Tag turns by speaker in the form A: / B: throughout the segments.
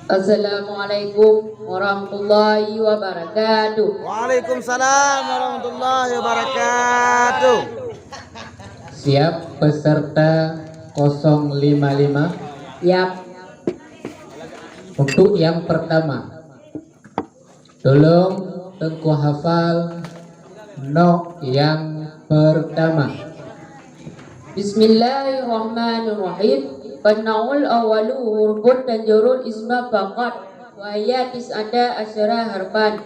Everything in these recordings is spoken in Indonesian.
A: Assalamualaikum warahmatullahi wabarakatuh.
B: Waalaikumsalam warahmatullahi wabarakatuh.
C: Siap peserta 055.
A: Yap.
C: Untuk yang pertama, tolong tengku hafal no yang pertama.
A: Bismillahirrahmanirrahim. Penawul awalu hurufun dan jurul isma faqat wa hiya tis'ata asyara harfan.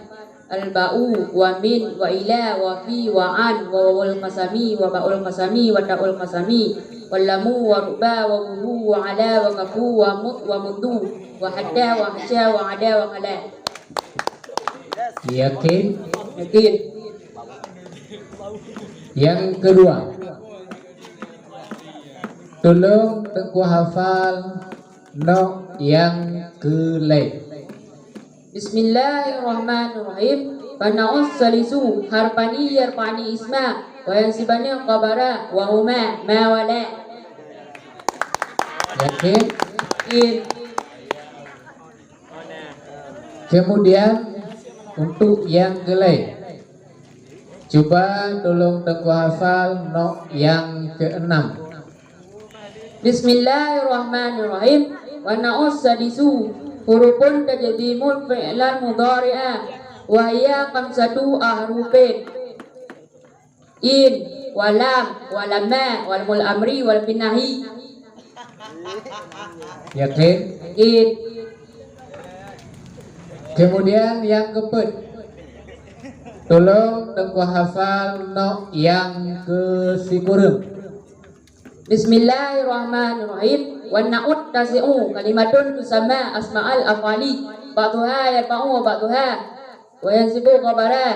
A: Al-ba'u wa min wa ila wa fi wa an wa wawul qasami wa ba'ul qasami wa ta'ul qasami wa lamu wa ruba wa wuhu wa ala wa kafu wa mut wa mundu wa hadda wa hasya wa ada wa kala.
C: Yakin?
A: Yakin.
C: Yang kedua, tolong tengku hafal no yang kelai.
A: Bismillahirrahmanirrahim. Pana'us salisu harfani yarfani isma wa yansibani qabara wa huma ma wala.
C: Yakin?
A: Yakin.
C: Kemudian untuk yang kelai, coba tolong tengku hafal no yang keenam.
A: Bismillahirrahmanirrahim. Pana'us sadisu hurufun tajadimul fi'lan mudhari'a wa hiya khamsatu ahrufin. In walam walama wal mul amri wal binahi.
C: Yakin?
A: Yakin.
C: Kemudian yang keempat, tolong tengku hafal no yang kesikurung.
A: Bismillahirrahmanirrahim. Wan na'ud tasi'u kalimatun tusamma asma'al af'ali ba'duha yarfa'u wa ba'duha wa yansibu khabara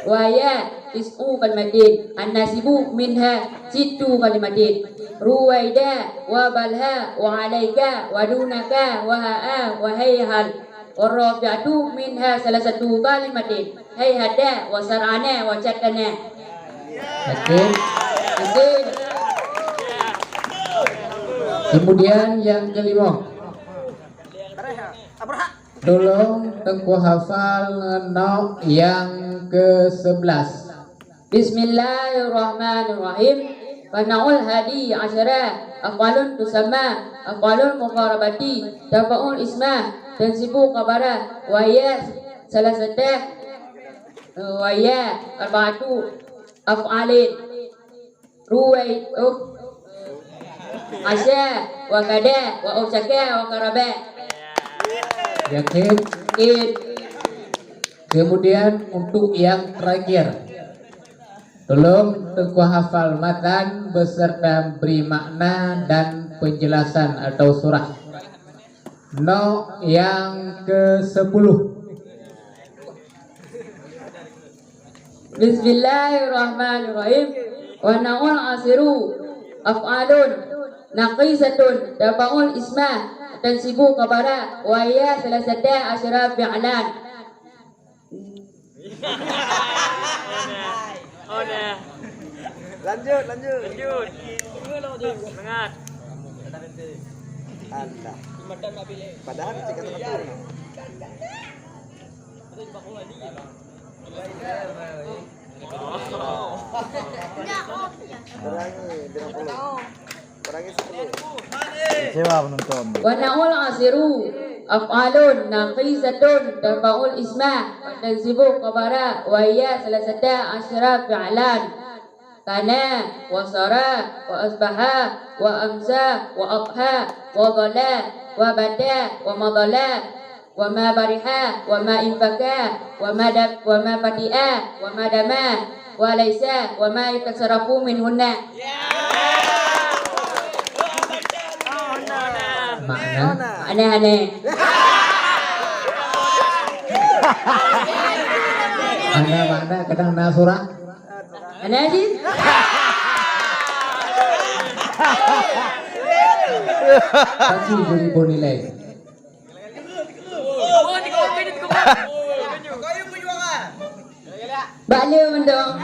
A: wa ya tis'u kalimatin an-nasibu minha sittu kalimatin ruwaida wa balha wa alaika wa dunaka wa ha'a wa hayhal warrafi'atu minha salasatu kalimatin hayhada wa sar'ana wa cattana.
C: Yakin?
A: Yakin.
C: Kemudian yang kelima, tolong tengku hafal no yang ke-11.
A: Bismillahirrahmanirrahim. Pana'ul hadi asyara aqwalun tusamma aqwalul muqarabati tafa'ul isma tansibu qabara wa hiya salasata wa hiya arba'atu af'alin ruwai asya wa kada wa usaka wa karaba.
C: Yakin?
A: Yakin.
C: Kemudian untuk yang terakhir, tolong tengku hafal matan beserta beri makna dan penjelasan atau surah. No yang ke-10.
A: Bismillahirrahmanirrahim. Wa na'ul asiru af'alun naqisatun tafa'ul isma tansibu qabara wa hiya salasata asyara fi'lan.
B: Lanjut. Semangat. Anda. Padahal jika teman. Kurangi 10. Kecewa penonton.
A: Wa na'ul asiru af'alun naqisatun tafa'ul isma tansibu qabara wa hiya salasata asyara fi'lan. Kana wa sara wa asbaha wa amsa wa aqha wa dhala wa bada wa madala wa ma bariha wa ma infaka wa ma fati'a wa ma dama wa laisa wa ma yatasarrafu minhunna.
C: Makna?
A: Aneh-aneh.
C: Makna kadang na surah.
A: Aneh sih.
C: Pasti beri nilai.
A: Balik mendong.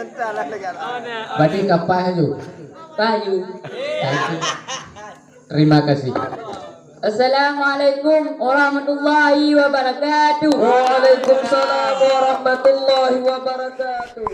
B: Salah negara.
C: Berarti kapahyu.
A: Pahyu.
C: Terima kasih.
A: Assalamualaikum warahmatullahi wabarakatuh.
B: Waalaikumsalam warahmatullahi wabarakatuh.